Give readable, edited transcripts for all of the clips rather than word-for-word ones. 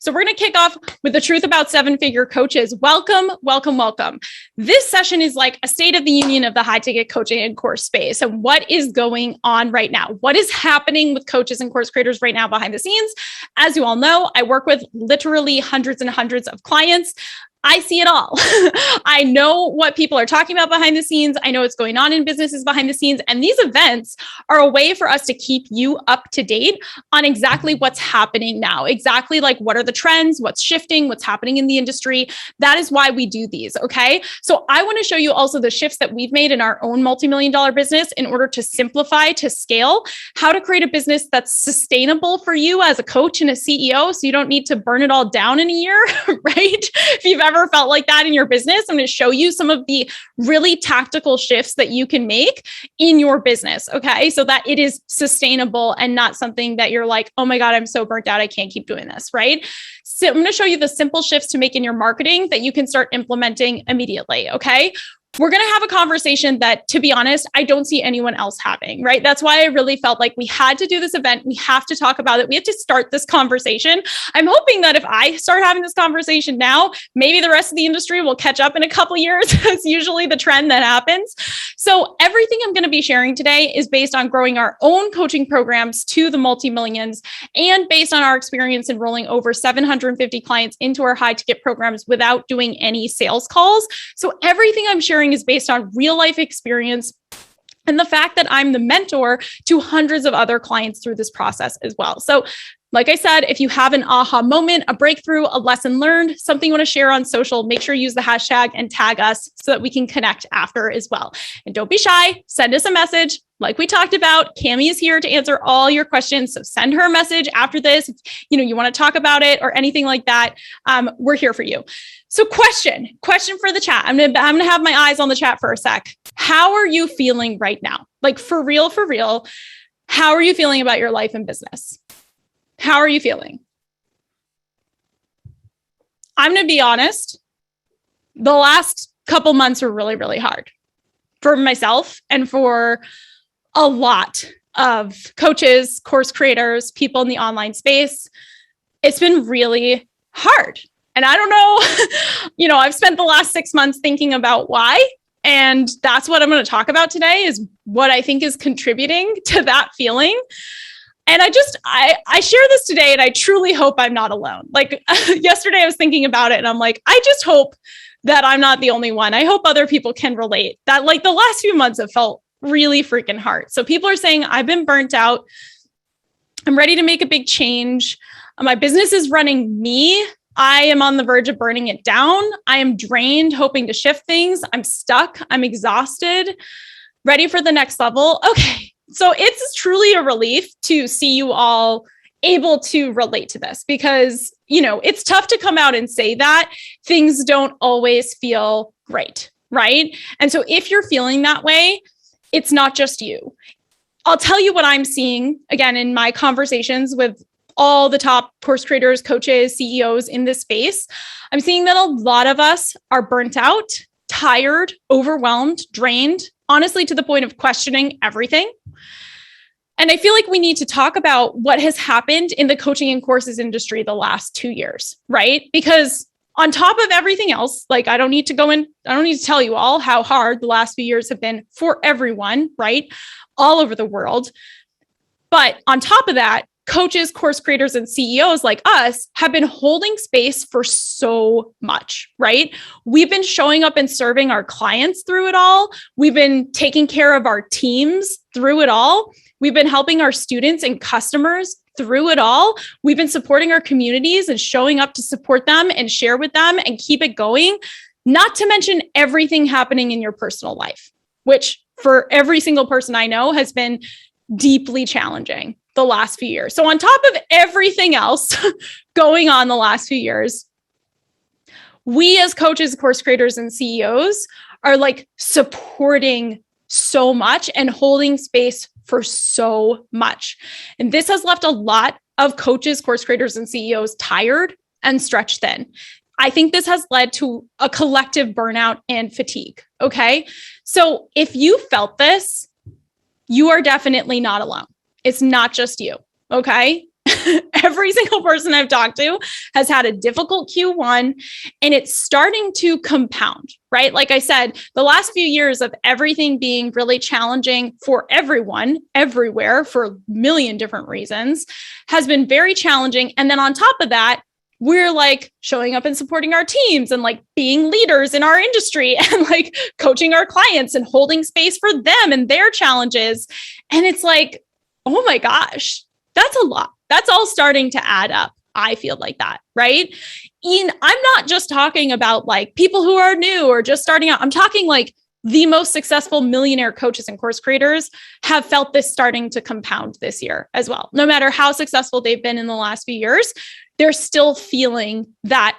So we're going to kick off with the truth about seven-figure coaches. Welcome, welcome, welcome. This session is like a state of the union of the high-ticket coaching and course space. And what is going on right now? What is happening with coaches and course creators right now behind the scenes? As you all know, I work with literally hundreds and hundreds of clients. I see it all. I know what people are talking about behind the scenes. I know what's going on in businesses behind the scenes. And these events are a way for us to keep you up to date on exactly what's happening now, exactly like what are the trends, what's shifting, what's happening in the industry. That is why we do these. Okay. So I want to show you also the shifts that we've made in our own multi-million-dollar business in order to simplify, to scale, how to create a business that's sustainable for you as a coach and a CEO. So you don't need to burn it all down in a year, right? If you've ever felt like that in your business, I'm going to show you some of the really tactical shifts that you can make in your business, okay? So that it is sustainable and not something that you're like, oh my God, I'm so burnt out, I can't keep doing this, right? So I'm going to show you the simple shifts to make in your marketing that you can start implementing immediately, okay? We're going to have a conversation that, to be honest, I don't see anyone else having, right? That's why I really felt like we had to do this event. We have to talk about it. We have to start this conversation. I'm hoping that if I start having this conversation now, maybe the rest of the industry will catch up in a couple years. That's usually the trend that happens. So everything I'm going to be sharing today is based on growing our own coaching programs to the multi-millions and based on our experience enrolling over 750 clients into our high ticket programs without doing any sales calls. So everything I'm sharing is based on real life experience and the fact that I'm the mentor to hundreds of other clients through this process as well. So like I said, if you have an aha moment, a breakthrough, a lesson learned, something you want to share on social, make sure you use the hashtag and tag us so that we can connect after as well. And don't be shy, send us a message. Like we talked about, Cami is here to answer all your questions. So send her a message after this. If, you want to talk about it or anything like that. We're here for you. So question for the chat. I'm gonna have my eyes on the chat for a sec. How are you feeling right now? Like for real, how are you feeling about your life and business? How are you feeling? I'm going to be honest. The last couple months were really, really hard for myself and for a lot of coaches, course creators, people in the online space. It's been really hard. And I don't know, I've spent the last 6 months thinking about why. And that's what I'm going to talk about today is what I think is contributing to that feeling. And I share this today and I truly hope I'm not alone. Like yesterday I was thinking about it and I'm like, I just hope that I'm not the only one. I hope other people can relate that like the last few months have felt really freaking hard. So people are saying I've been burnt out. I'm ready to make a big change. My business is running me. I am on the verge of burning it down. I am drained, hoping to shift things. I'm stuck. I'm exhausted, ready for the next level. Okay. So it's truly a relief to see you all able to relate to this because, it's tough to come out and say that things don't always feel great, right? And so if you're feeling that way, it's not just you. I'll tell you what I'm seeing again in my conversations with all the top course creators, coaches, CEOs in this space. I'm seeing that a lot of us are burnt out, tired, overwhelmed, drained, honestly, to the point of questioning everything. And I feel like we need to talk about what has happened in the coaching and courses industry the last 2 years, right? Because on top of everything else, like I don't need to tell you all how hard the last few years have been for everyone, right? All over the world. But on top of that, coaches, course creators, and CEOs like us have been holding space for so much, right? We've been showing up and serving our clients through it all. We've been taking care of our teams through it all. We've been helping our students and customers through it all. We've been supporting our communities and showing up to support them and share with them and keep it going, not to mention everything happening in your personal life, which for every single person I know has been deeply challenging the last few years. So on top of everything else going on the last few years, we as coaches, course creators, and CEOs are like supporting so much and holding space for so much. And this has left a lot of coaches, course creators, and CEOs tired and stretched thin. I think this has led to a collective burnout and fatigue. Okay. So if you felt this, you are definitely not alone. It's not just you. Okay. Every single person I've talked to has had a difficult Q1, and it's starting to compound, right? Like I said, the last few years of everything being really challenging for everyone, everywhere, for a million different reasons, has been very challenging. And then on top of that, we're like showing up and supporting our teams and like being leaders in our industry and like coaching our clients and holding space for them and their challenges. And it's like, oh my gosh, that's a lot. That's all starting to add up. I feel like that, right? Ian, I'm not just talking about like people who are new or just starting out. I'm talking like the most successful millionaire coaches and course creators have felt this starting to compound this year as well. No matter how successful they've been in the last few years, they're still feeling that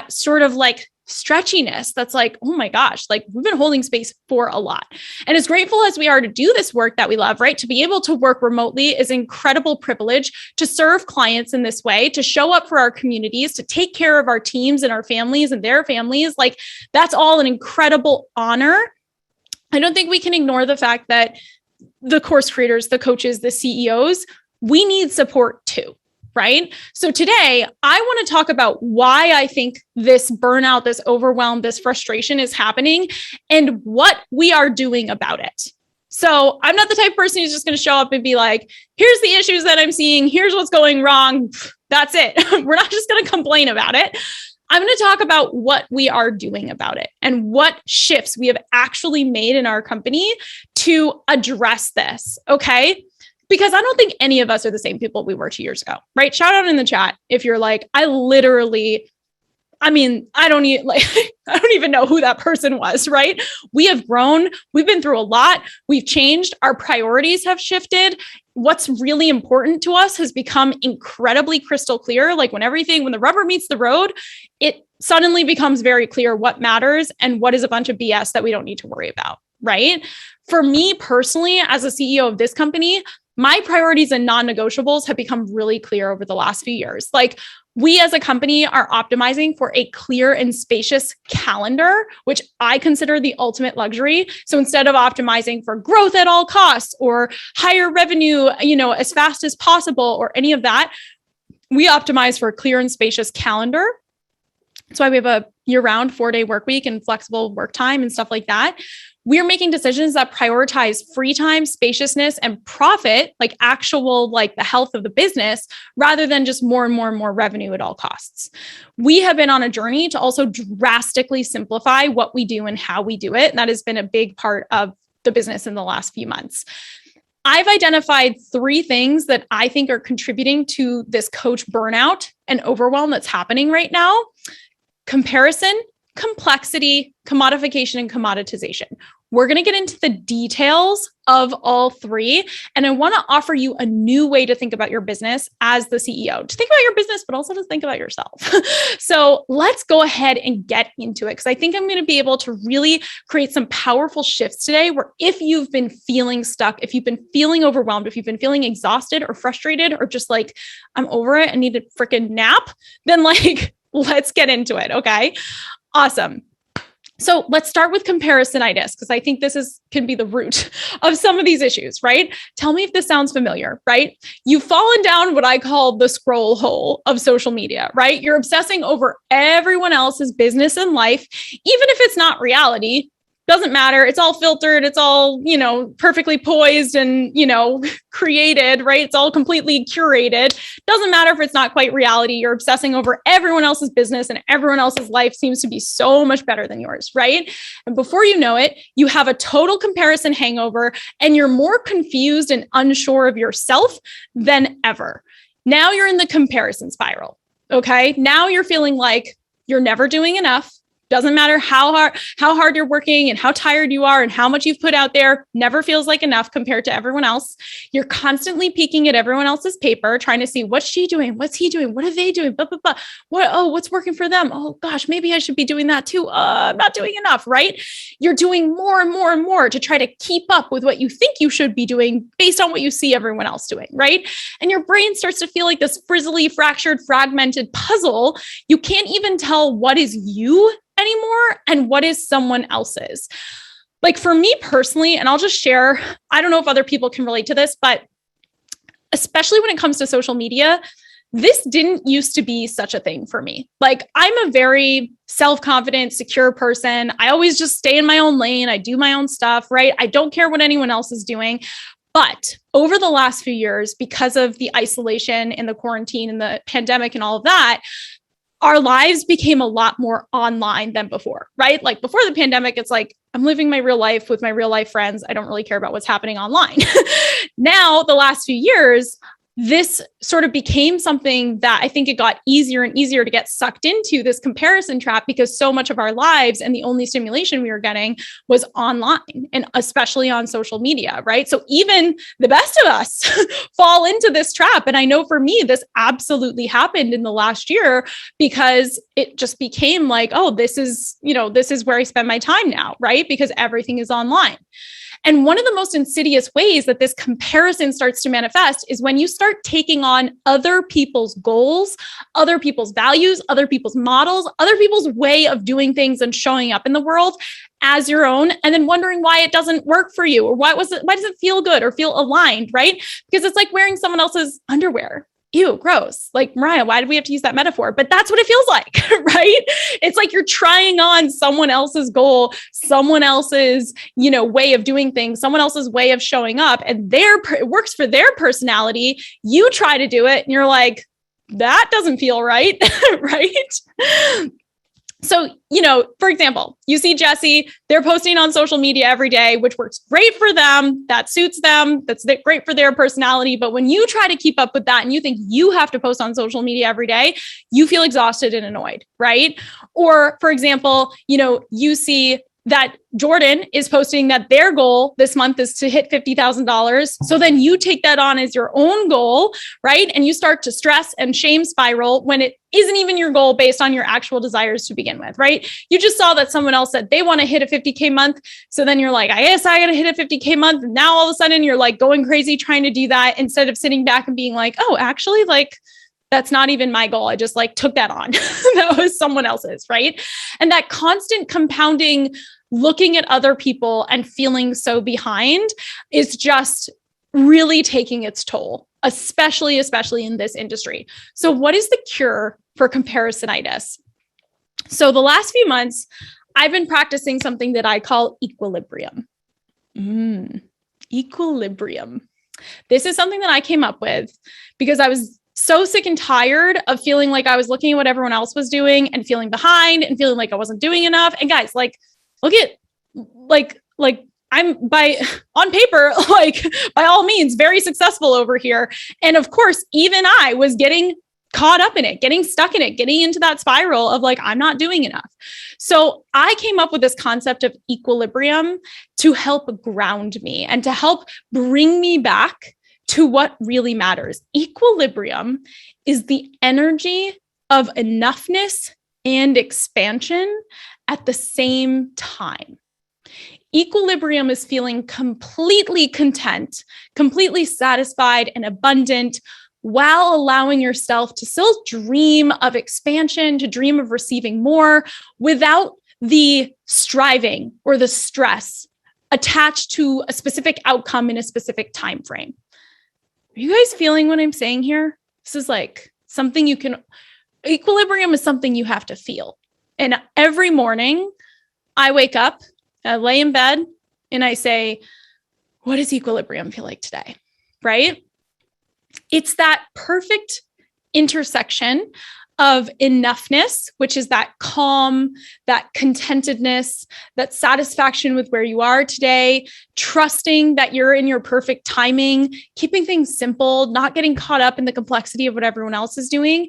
sort of like stretchiness that's like, oh my gosh, like we've been holding space for a lot. And as grateful as we are to do this work that we love, right? To be able to work remotely is incredible privilege, to serve clients in this way, to show up for our communities, to take care of our teams and our families and their families. Like that's all an incredible honor. I don't think we can ignore the fact that the course creators, the coaches, the CEOs, we need support too. Right? So today I want to talk about why I think this burnout, this overwhelm, this frustration is happening and what we are doing about it. So I'm not the type of person who's just going to show up and be like, here's the issues that I'm seeing. Here's what's going wrong. That's it. We're not just going to complain about it. I'm going to talk about what we are doing about it and what shifts we have actually made in our company to address this. Okay. Because I don't think any of us are the same people we were 2 years ago, right? Shout out in the chat if you're like, I don't even know who that person was, right? We have grown. We've been through a lot. We've changed. Our priorities have shifted. What's really important to us has become incredibly crystal clear. Like when the rubber meets the road, it suddenly becomes very clear what matters and what is a bunch of BS that we don't need to worry about, right? For me personally, as a CEO of this company, my priorities and non-negotiables have become really clear over the last few years. Like we as a company are optimizing for a clear and spacious calendar, which I consider the ultimate luxury. So instead of optimizing for growth at all costs or higher revenue, as fast as possible or any of that, we optimize for a clear and spacious calendar. That's why we have a year-round 4-day work week and flexible work time and stuff like that. We're making decisions that prioritize free time, spaciousness, and profit, like actual, like the health of the business, rather than just more and more and more revenue at all costs. We have been on a journey to also drastically simplify what we do and how we do it. And that has been a big part of the business in the last few months. I've identified 3 things that I think are contributing to this coach burnout and overwhelm that's happening right now. Comparison, complexity, commodification, and commoditization. We're going to get into the details of all 3. And I want to offer you a new way to think about your business as the CEO, to think about your business, but also to think about yourself. So let's go ahead and get into it, because I think I'm going to be able to really create some powerful shifts today where if you've been feeling stuck, if you've been feeling overwhelmed, if you've been feeling exhausted or frustrated, or just like, I'm over it, I need a freaking nap, then like, let's get into it. Okay. Awesome. So let's start with comparisonitis, because I think this can be the root of some of these issues, right? Tell me if this sounds familiar, right? You've fallen down what I call the scroll hole of social media, right? You're obsessing over everyone else's business and life, even if it's not reality. Doesn't matter. It's all filtered. It's all, perfectly poised and, created, right? It's all completely curated. Doesn't matter if it's not quite reality. You're obsessing over everyone else's business and everyone else's life seems to be so much better than yours, right? And before you know it, you have a total comparison hangover and you're more confused and unsure of yourself than ever. Now you're in the comparison spiral. Okay. Now you're feeling like you're never doing enough. Doesn't matter how hard you're working and how tired you are and how much you've put out there, never feels like enough compared to everyone else. You're constantly peeking at everyone else's paper, trying to see what's she doing? What's he doing? What are they doing? Blah, blah, blah. What's working for them? Oh gosh, maybe I should be doing that too. I'm not doing enough, right? You're doing more and more and more to try to keep up with what you think you should be doing based on what you see everyone else doing, right? And your brain starts to feel like this frizzly, fractured, fragmented puzzle. You can't even tell what is you anymore and what is someone else's. Like for me personally, and I'll just share, I don't know if other people can relate to this, but especially when it comes to social media, this didn't used to be such a thing for me. Like, I'm a very self-confident, secure person. I always just stay in my own lane. I do my own stuff, right? I don't care what anyone else is doing. But over the last few years, because of the isolation and the quarantine and the pandemic and all of that, our lives became a lot more online than before, right? Like, before the pandemic, it's like, I'm living my real life with my real life friends. I don't really care about what's happening online. Now, the last few years, this sort of became something that I think it got easier and easier to get sucked into, this comparison trap, because so much of our lives and the only stimulation we were getting was online, and especially on social media, right? So even the best of us fall into this trap. And I know for me, this absolutely happened in the last year, because it just became like, oh, this is where I spend my time now, right? Because everything is online. And one of the most insidious ways that this comparison starts to manifest is when you start taking on other people's goals, other people's values, other people's models, other people's way of doing things and showing up in the world as your own, and then wondering why it doesn't work for you, or why does it feel good or feel aligned, right? Because it's like wearing someone else's underwear. Ew, gross. Like, Mariah, why did we have to use that metaphor? But that's what it feels like, right? It's like you're trying on someone else's goal, someone else's, way of doing things, someone else's way of showing up, and it works for their personality. You try to do it and you're like, that doesn't feel right, right? So, for example, you see Jesse, they're posting on social media every day, which works great for them. That suits them. That's great for their personality. But when you try to keep up with that and you think you have to post on social media every day, you feel exhausted and annoyed, right? Or, for example, you see that Jordan is posting that their goal this month is to hit $50,000. So then you take that on as your own goal, right? And you start to stress and shame spiral when it isn't even your goal based on your actual desires to begin with, right? You just saw that someone else said they want to hit a 50K month. So then you're like, I guess I got to hit a 50K month. And now all of a sudden you're like going crazy trying to do that, instead of sitting back and being like, oh, actually, like, that's not even my goal. I just took that on. That was someone else's, right? And that constant compounding, looking at other people and feeling so behind, is just really taking its toll, especially in this industry. So what is the cure for comparisonitis? So the last few months, I've been practicing something that I call equilibrium. Equilibrium. This is something that I came up with because I was so sick and tired of feeling like I was looking at what everyone else was doing and feeling behind and feeling like I wasn't doing enough. And guys, look at I'm on paper, by all means, very successful over here. And of course, even I was getting caught up in it, getting stuck in it, getting into that spiral of I'm not doing enough. So I came up with this concept of equilibrium to help ground me and to help bring me back to what really matters. Equilibrium is the energy of enoughness and expansion at the same time. Equilibrium is feeling completely content, completely satisfied and abundant, while allowing yourself to still dream of expansion, to dream of receiving more, without the striving or the stress attached to a specific outcome in a specific time frame. Are you guys feeling what I'm saying here? This is something equilibrium is something you have to feel. And every morning I wake up, I lay in bed, and I say, what does equilibrium feel like today? Right? It's that perfect intersection of enoughness, which is that calm, that contentedness, that satisfaction with where you are today, trusting that you're in your perfect timing, keeping things simple, not getting caught up in the complexity of what everyone else is doing,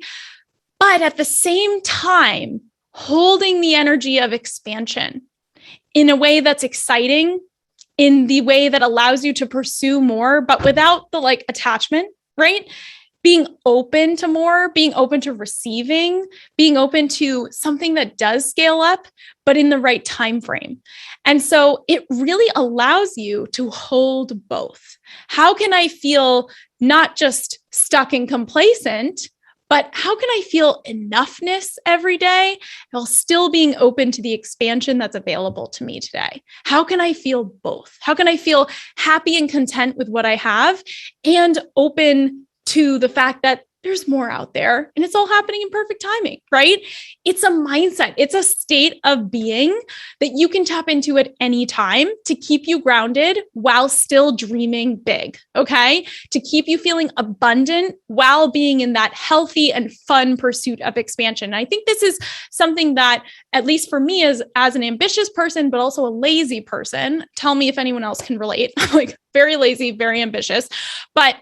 but at the same time, holding the energy of expansion in a way that's exciting, in the way that allows you to pursue more, but without the attachment, right? Being open to more, being open to receiving, being open to something that does scale up, but in the right time frame. And so it really allows you to hold both. How can I feel not just stuck and complacent, But how can I feel enoughness every day while still being open to the expansion that's available to me today? How can I feel both? How can I feel happy and content with what I have and open to the fact that there's more out there and it's all happening in perfect timing, right? It's a mindset. It's a state of being that you can tap into at any time to keep you grounded while still dreaming big, okay? To keep you feeling abundant while being in that healthy and fun pursuit of expansion. And I think this is something that, at least for me as an ambitious person, but also a lazy person, tell me if anyone else can relate. Like very lazy, very ambitious, but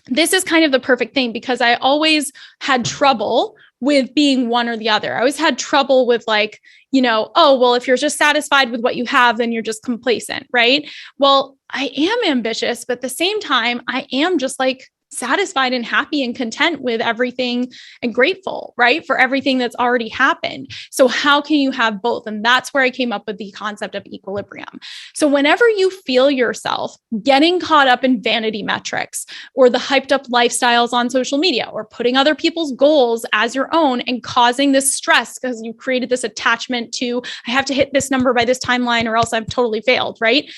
this is kind of the perfect thing because I always had trouble with being one or the other. I always had trouble with like, oh, well, if you're just satisfied with what you have, then you're just complacent, right? Well, I am ambitious, but at the same time, I am just like satisfied and happy and content with everything and grateful, right? For everything that's already happened. So how can you have both? And that's where I came up with the concept of equilibrium. So whenever you feel yourself getting caught up in vanity metrics or the hyped up lifestyles on social media or putting other people's goals as your own and causing this stress because you created this attachment to, I have to hit this number by this timeline or else I've totally failed, right?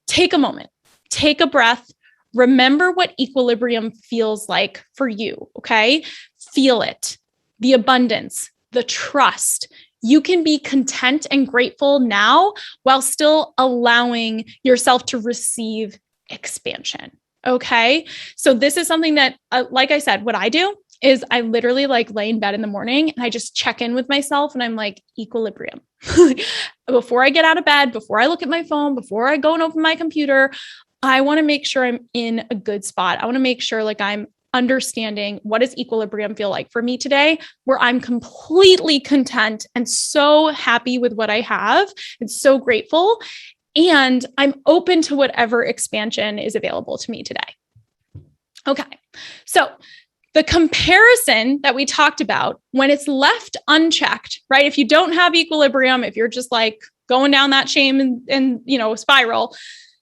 Take a moment, take a breath. Remember what equilibrium feels like for you, okay? Feel it, the abundance, the trust. You can be content and grateful now while still allowing yourself to receive expansion, okay? So this is something that, like I said, what I do is I literally like lay in bed in the morning and I just check in with myself and I'm like, equilibrium. Before I get out of bed, before I look at my phone, before I go and open my computer, I want to make sure I'm in a good spot. I want to make sure like I'm understanding what does equilibrium feel like for me today, where I'm completely content and so happy with what I have and so grateful. And I'm open to whatever expansion is available to me today. Okay. So the comparison that we talked about, when it's left unchecked, right? If you don't have equilibrium, if you're just like going down that shame and spiral,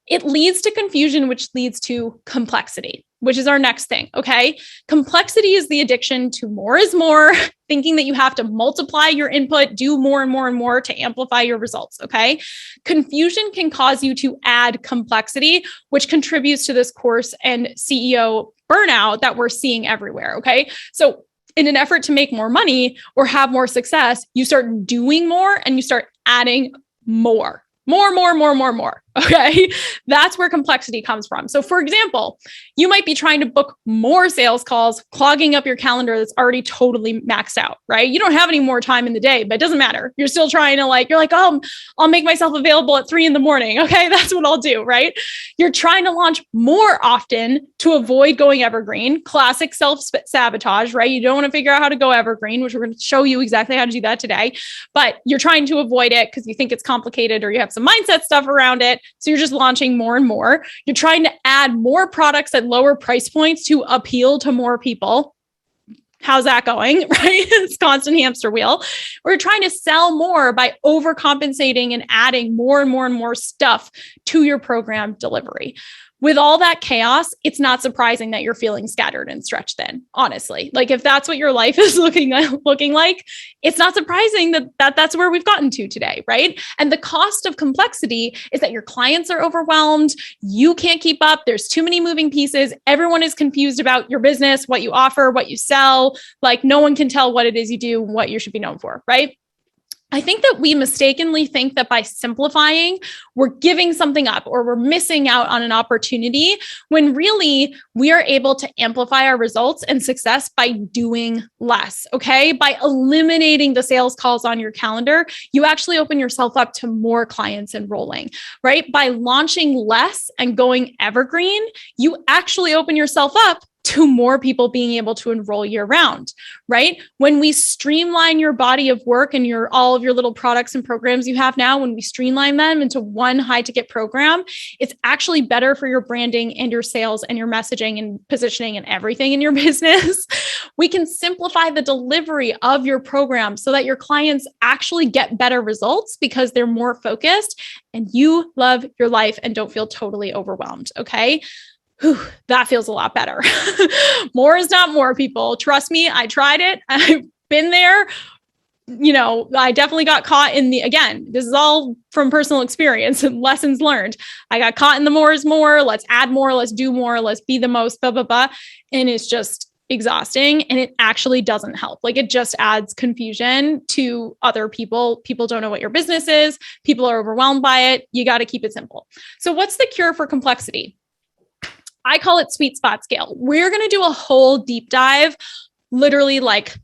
it leads to confusion, which leads to complexity, which is our next thing. Okay. Complexity is the addiction to more is more, thinking that you have to multiply your input, do more and more and more to amplify your results. Okay. Confusion can cause you to add complexity, which contributes to this course and CEO burnout that we're seeing everywhere. Okay. So in an effort to make more money or have more success, you start doing more and you start adding more. More. Okay. That's where complexity comes from. So for example, you might be trying to book more sales calls, clogging up your calendar that's already totally maxed out, right? You don't have any more time in the day, but it doesn't matter. You're still trying to oh, I'll make myself available at 3 a.m. Okay. That's what I'll do, right? You're trying to launch more often to avoid going evergreen, classic self-sabotage, right? You don't want to figure out how to go evergreen, which we're going to show you exactly how to do that today, but you're trying to avoid it because you think it's complicated or you have some mindset stuff around it. So you're just launching more and more. You're trying to add more products at lower price points to appeal to more people. How's that going, right? It's constant hamster wheel. We're trying to sell more by overcompensating and adding more and more and more stuff to your program delivery. With all that chaos, it's not surprising that you're feeling scattered and stretched thin, honestly. Like if that's what your life is looking like, it's not surprising that that's where we've gotten to today, right? And the cost of complexity is that your clients are overwhelmed. You can't keep up. There's too many moving pieces. Everyone is confused about your business, what you offer, what you sell. Like no one can tell what it is you do, what you should be known for, right? I think that we mistakenly think that by simplifying, we're giving something up or we're missing out on an opportunity when really we are able to amplify our results and success by doing less, okay? By eliminating the sales calls on your calendar, you actually open yourself up to more clients enrolling, right? By launching less and going evergreen, you actually open yourself up to more people being able to enroll year round, right? When we streamline your body of work and all of your little products and programs you have now, when we streamline them into one high ticket program, it's actually better for your branding and your sales and your messaging and positioning and everything in your business. We can simplify the delivery of your program so that your clients actually get better results because they're more focused and you love your life and don't feel totally overwhelmed. Okay. Whew, that feels a lot better. More is not more, people. Trust me, I tried it. I've been there. I definitely got caught in again, this is all from personal experience and lessons learned. I got caught in the more is more. Let's add more. Let's do more. Let's be the most, blah, blah, blah. And it's just exhausting. And it actually doesn't help. Like, it just adds confusion to other people. People don't know what your business is. People are overwhelmed by it. You got to keep it simple. So what's the cure for complexity? I call it sweet spot scale. We're going to do a whole deep dive, literally like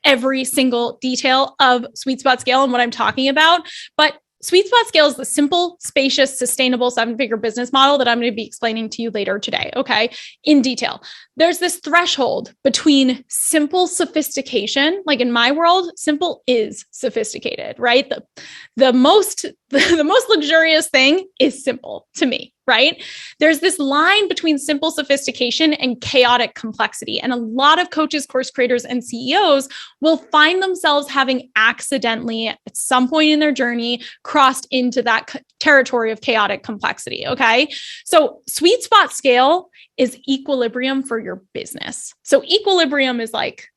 every single detail of sweet spot scale and what I'm talking about. But sweet spot scale is the simple, spacious, sustainable 7-figure business model that I'm going to be explaining to you later today. Okay. In detail. There's this threshold between simple sophistication. Like in my world, simple is sophisticated, right? The most luxurious thing is simple to me, right? There's this line between simple sophistication and chaotic complexity. And a lot of coaches, course creators, and CEOs will find themselves having accidentally at some point in their journey crossed into that territory of chaotic complexity. Okay. So sweet spot scale is equilibrium for your business. So equilibrium is like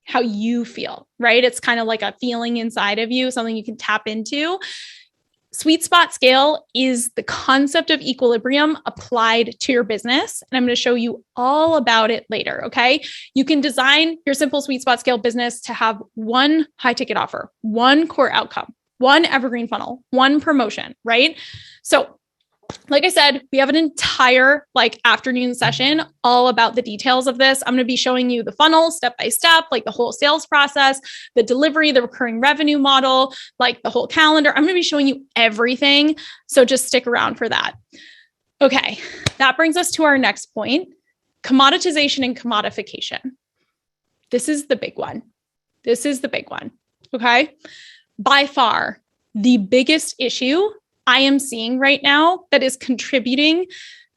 how you feel, right? It's kind of like a feeling inside of you, something you can tap into. Sweet spot scale is the concept of equilibrium applied to your business. And I'm going to show you all about it later. Okay. You can design your simple sweet spot scale business to have one high ticket offer, one core outcome, one evergreen funnel, one promotion, right? So like I said, we have an entire afternoon session all about the details of this. I'm going to be showing you the funnel step by step, like the whole sales process, the delivery, the recurring revenue model, like the whole calendar. I'm going to be showing you everything. So just stick around for that. Okay. That brings us to our next point, commoditization and commodification. This is the big one. Okay. By far, the biggest issue I am seeing right now that is contributing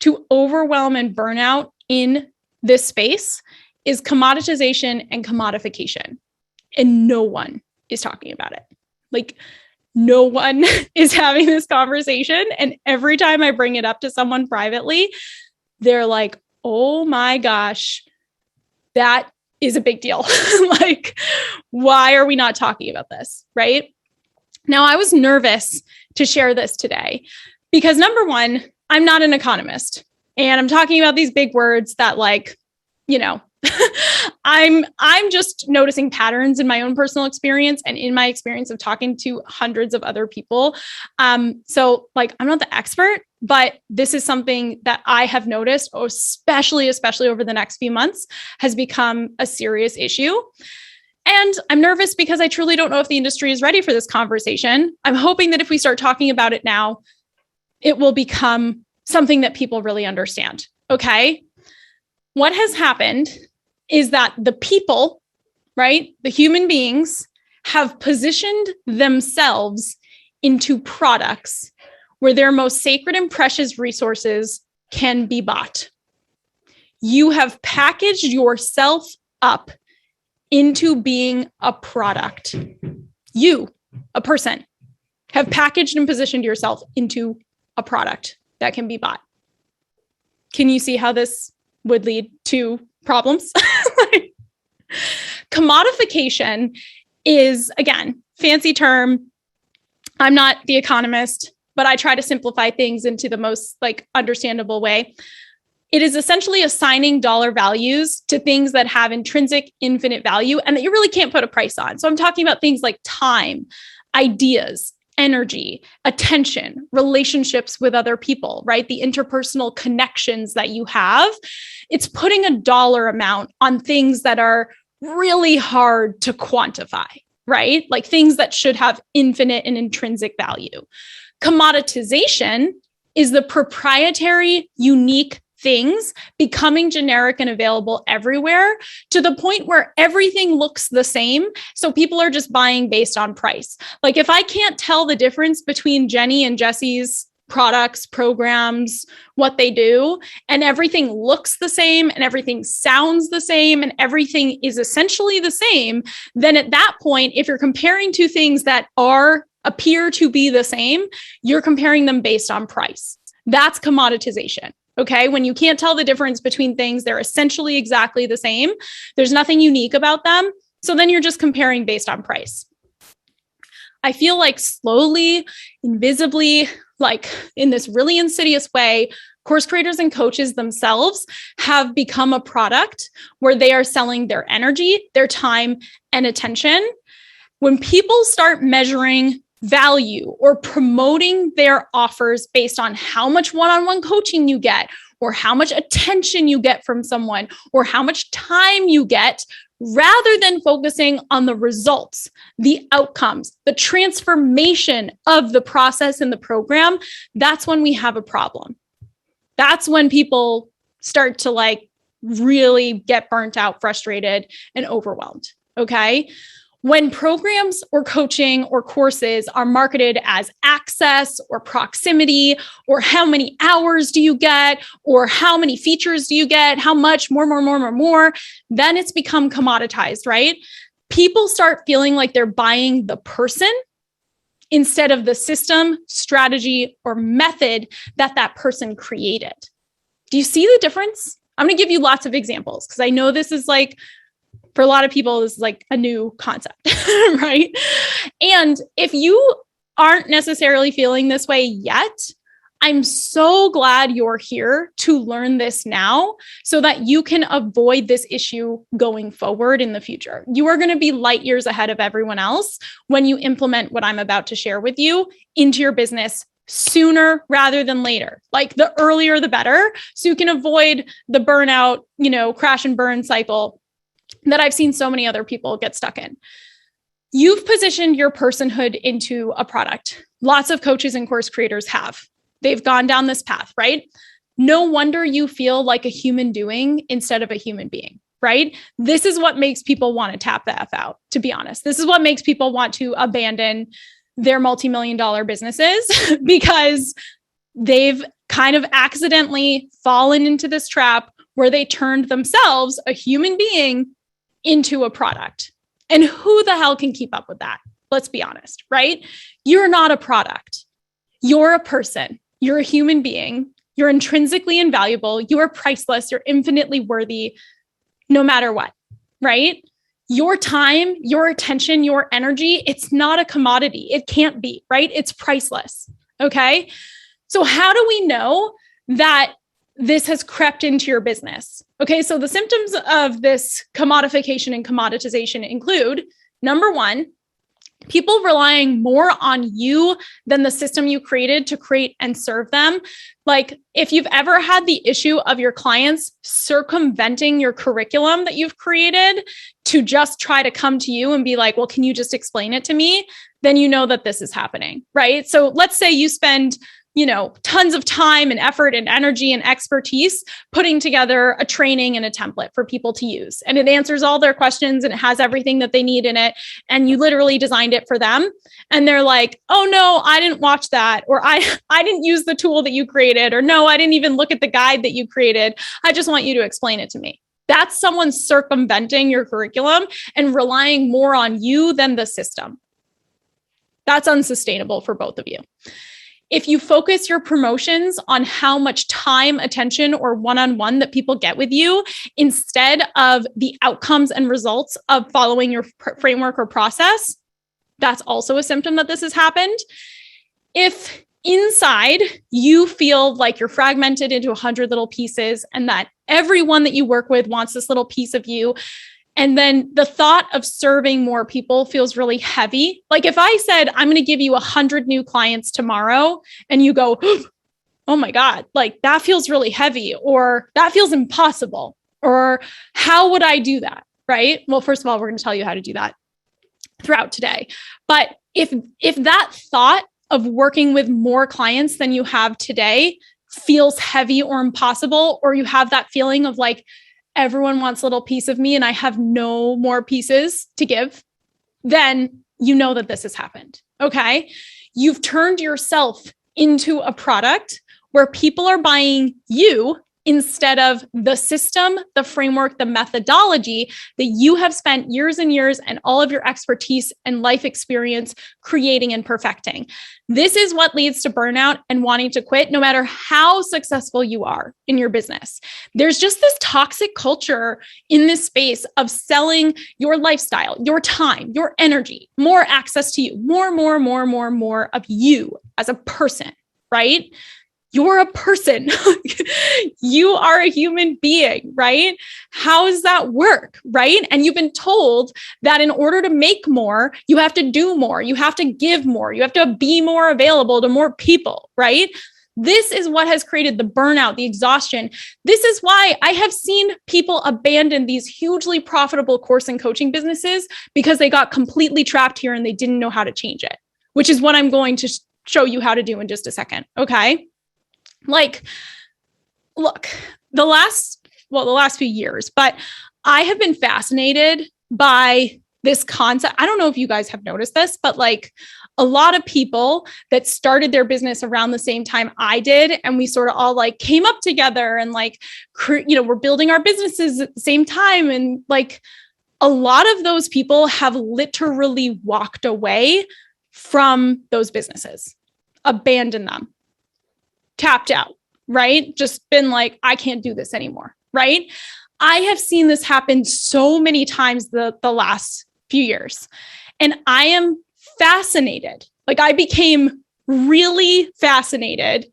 to overwhelm and burnout in this space is commoditization and commodification. And no one is talking about it. Like, no one is having this conversation. And every time I bring it up to someone privately, they're like, oh my gosh, that is a big deal. Like, why are we not talking about this? Right? Now, I was nervous to share this today because number one, I'm not an economist and I'm talking about these big words that I'm just noticing patterns in my own personal experience and in my experience of talking to hundreds of other people. So I'm not the expert, but this is something that I have noticed, especially over the next few months, has become a serious issue. And I'm nervous because I truly don't know if the industry is ready for this conversation. I'm hoping that if we start talking about it now, it will become something that people really understand. Okay. What has happened is that the people, right, the human beings, have positioned themselves into products where their most sacred and precious resources can be bought. You have packaged yourself up into being a product. You, a person, have packaged and positioned yourself into a product that can be bought. Can you see how this would lead to problems? Commodification is, again, fancy term. I'm not the economist, but I try to simplify things into the most understandable way. It is essentially assigning dollar values to things that have intrinsic infinite value and that you really can't put a price on. So I'm talking about things like time, ideas, energy, attention, relationships with other people, right? The interpersonal connections that you have. It's putting a dollar amount on things that are really hard to quantify, right? Like things that should have infinite and intrinsic value. Commoditization is the proprietary, unique things becoming generic and available everywhere to the point where everything looks the same. So people are just buying based on price. Like if I can't tell the difference between Jenny and Jesse's products, programs, what they do, and everything looks the same and everything sounds the same and everything is essentially the same, then at that point, if you're comparing two things that appear to be the same, you're comparing them based on price. That's commoditization. Okay. When you can't tell the difference between things, they're essentially exactly the same. There's nothing unique about them. So then you're just comparing based on price. I feel like slowly, invisibly, like in this really insidious way, course creators and coaches themselves have become a product where they are selling their energy, their time, and attention. When people start measuring value or promoting their offers based on how much one-on-one coaching you get, or how much attention you get from someone, or how much time you get, rather than focusing on the results, the outcomes, the transformation of the process in the program, that's when we have a problem. That's when people start to like really get burnt out, frustrated, and overwhelmed. Okay. When programs or coaching or courses are marketed as access or proximity, or how many hours do you get, or how many features do you get, how much, more, then it's become commoditized, right? People start feeling like they're buying the person instead of the system, strategy, or method that person created. Do you see the difference? I'm going to give you lots of examples because I know this is like, for a lot of people, this is like a new concept, right? And if you aren't necessarily feeling this way yet, I'm so glad you're here to learn this now so that you can avoid this issue going forward in the future. You are going to be light years ahead of everyone else when you implement what I'm about to share with you into your business sooner rather than later. Like the earlier, the better, so you can avoid the burnout, crash and burn cycle that I've seen so many other people get stuck in. You've positioned your personhood into a product. Lots of coaches and course creators have. They've gone down this path, right? No wonder you feel like a human doing instead of a human being, right? This is what makes people want to tap the F out, to be honest. This is what makes people want to abandon their multi-million-dollar businesses because they've kind of accidentally fallen into this trap where they turned themselves, a human being, into a product. And who the hell can keep up with that? Let's be honest, right? You're not a product. You're a person. You're a human being. You're intrinsically invaluable. You are priceless. You're infinitely worthy no matter what, right? Your time, your attention, your energy, it's not a commodity. It can't be, right? It's priceless. Okay. So how do we know that this has crept into your business? Okay, so the symptoms of this commodification and commoditization include, number one, people relying more on you than the system you created to create and serve them. Like if you've ever had the issue of your clients circumventing your curriculum that you've created to just try to come to you and be like, well, can you just explain it to me? Then you know that this is happening, right? So let's say you spend tons of time and effort and energy and expertise putting together a training and a template for people to use. And it answers all their questions and it has everything that they need in it. And you literally designed it for them. And they're like, oh no, I didn't watch that. Or I didn't use the tool that you created. Or no, I didn't even look at the guide that you created. I just want you to explain it to me. That's someone circumventing your curriculum and relying more on you than the system. That's unsustainable for both of you. If you focus your promotions on how much time, attention, or one-on-one that people get with you, instead of the outcomes and results of following your framework or process, that's also a symptom that this has happened. If inside you feel like you're fragmented into 100 little pieces and that everyone that you work with wants this little piece of you, and then the thought of serving more people feels really heavy. Like if I said, I'm going to give you 100 new clients tomorrow and you go, oh my God, like that feels really heavy, or that feels impossible, or how would I do that? Right? Well, first of all, we're going to tell you how to do that throughout today. But if that thought of working with more clients than you have today feels heavy or impossible, or you have that feeling of like, everyone wants a little piece of me and I have no more pieces to give, then you know that this has happened. Okay. You've turned yourself into a product where people are buying you instead of the system, the framework, the methodology that you have spent years and years and all of your expertise and life experience creating and perfecting. This is what leads to burnout and wanting to quit, no matter how successful you are in your business. There's just this toxic culture in this space of selling your lifestyle, your time, your energy, more access to you, more of you as a person, right? You're a person. You are a human being, right? How does that work, right? And you've been told that in order to make more, you have to do more, you have to give more, you have to be more available to more people, right? This is what has created the burnout, the exhaustion. This is why I have seen people abandon these hugely profitable course and coaching businesses because they got completely trapped here and they didn't know how to change it, which is what I'm going to show you how to do in just a second, okay? Like, look, the last few years, but I have been fascinated by this concept. I don't know if you guys have noticed this, but like a lot of people that started their business around the same time I did, and we sort of all like came up together and like, we're building our businesses at the same time. And like a lot of those people have literally walked away from those businesses, abandoned them, tapped out, right? Just been like, I can't do this anymore, right? I have seen this happen so many times the last few years. And I am fascinated. Like I became really fascinated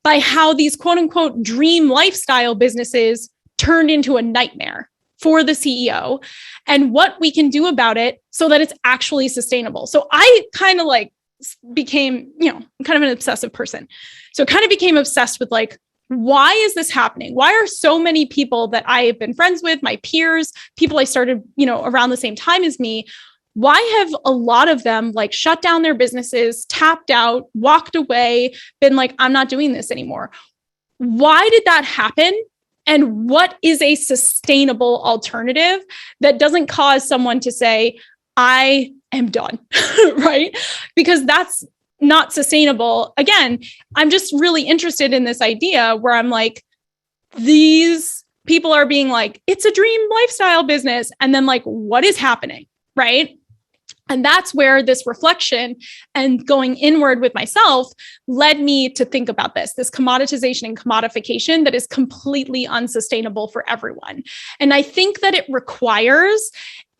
by how these quote unquote dream lifestyle businesses turned into a nightmare for the CEO and what we can do about it so that it's actually sustainable. So I kind of like became, I'm kind of an obsessive person. So kind of became obsessed with like, why is this happening? Why are so many people that I have been friends with, my peers, people I started, around the same time as me, why have a lot of them like shut down their businesses, tapped out, walked away, been like, I'm not doing this anymore? Why did that happen? And what is a sustainable alternative that doesn't cause someone to say, I am done, right? Because that's not sustainable. Again, I'm just really interested in this idea where I'm like, these people are being like, it's a dream lifestyle business. And then like, what is happening, right? And that's where this reflection and going inward with myself led me to think about this commoditization and commodification that is completely unsustainable for everyone. And I think that it requires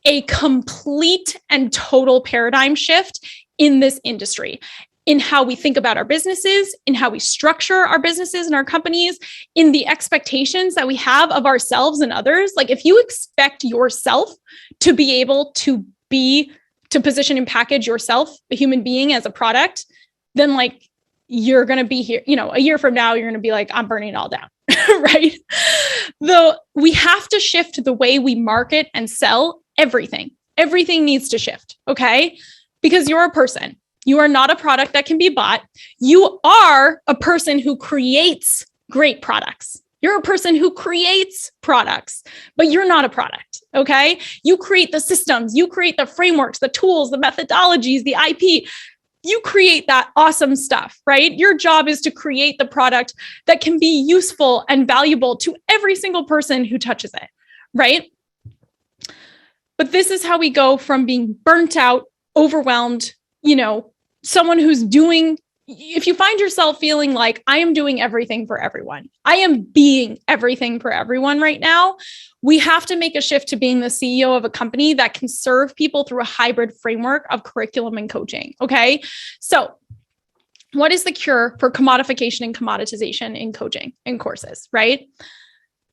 a complete and total paradigm shift in this industry, in how we think about our businesses, in how we structure our businesses and our companies, in the expectations that we have of ourselves and others. Like if you expect yourself to be able to position and package yourself, a human being, as a product, then like you're going to be here, a year from now, you're going to be like, I'm burning it all down, right? Though we have to shift the way we market and sell everything. Everything needs to shift, okay? Because you're a person. You are not a product that can be bought. You are a person who creates great products. You're a person who creates products, but you're not a product, okay? You create the systems, you create the frameworks, the tools, the methodologies, the IP. You create that awesome stuff, right? Your job is to create the product that can be useful and valuable to every single person who touches it, right? But this is how we go from being burnt out, overwhelmed, someone who's doing, if you find yourself feeling like I am doing everything for everyone, I am being everything for everyone right now, we have to make a shift to being the CEO of a company that can serve people through a hybrid framework of curriculum and coaching. Okay. So what is the cure for commodification and commoditization in coaching and courses, right?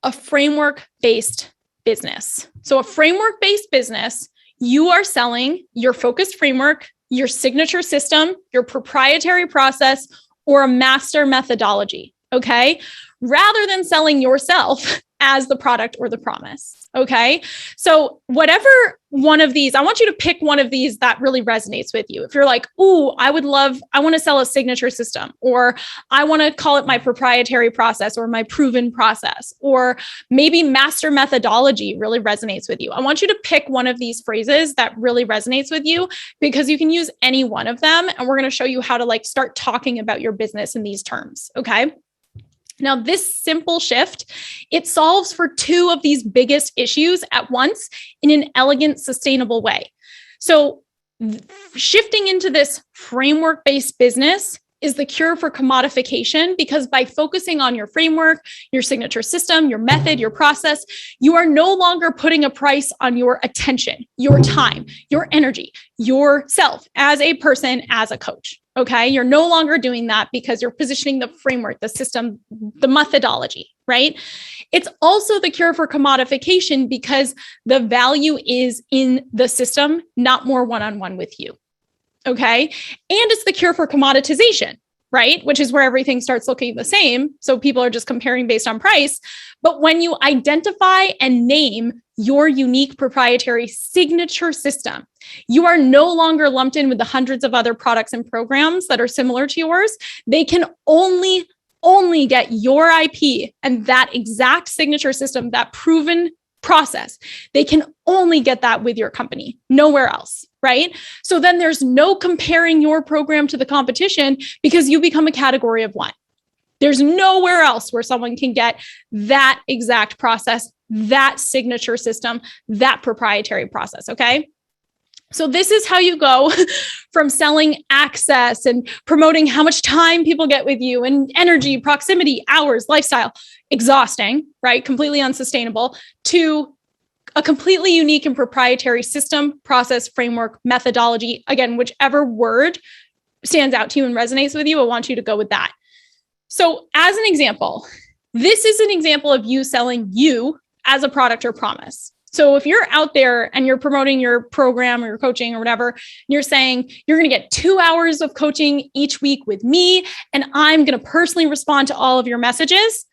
A framework-based business. So a framework-based business, you are selling your focused framework, your signature system, your proprietary process, or a master methodology, okay? Rather than selling yourself as the product or the promise, okay? So whatever one of these, I want you to pick one of these that really resonates with you. If you're like, ooh, I want to sell a signature system, or I want to call it my proprietary process or my proven process, or maybe master methodology really resonates with you. I want you to pick one of these phrases that really resonates with you, because you can use any one of them. And we're going to show you how to like start talking about your business in these terms, okay? Now, this simple shift, it solves for two of these biggest issues at once in an elegant, sustainable way. So shifting into this framework-based business is the cure for commodification, because by focusing on your framework, your signature system, your method, your process, you are no longer putting a price on your attention, your time, your energy, yourself as a person, as a coach. Okay. You're no longer doing that because you're positioning the framework, the system, the methodology, right? It's also the cure for commodification because the value is in the system, not more one-on-one with you. Okay. And it's the cure for commoditization, right? Which is where everything starts looking the same. So people are just comparing based on price. But when you identify and name your unique proprietary signature system, you are no longer lumped in with the hundreds of other products and programs that are similar to yours. They can only get your IP and that exact signature system, that proven process. They can only get that with your company, nowhere else, right? So then there's no comparing your program to the competition because you become a category of one. There's nowhere else where someone can get that exact process, that signature system, that proprietary process, okay? So this is how you go from selling access and promoting how much time people get with you and energy, proximity, hours, lifestyle, exhausting, right? Completely unsustainable, to a completely unique and proprietary system, process, framework, methodology. Again, whichever word stands out to you and resonates with you, I want you to go with that. So as an example, this is an example of you selling you as a product or promise. So if you're out there and you're promoting your program or your coaching or whatever, and you're saying you're going to get 2 hours of coaching each week with me, and I'm going to personally respond to all of your messages,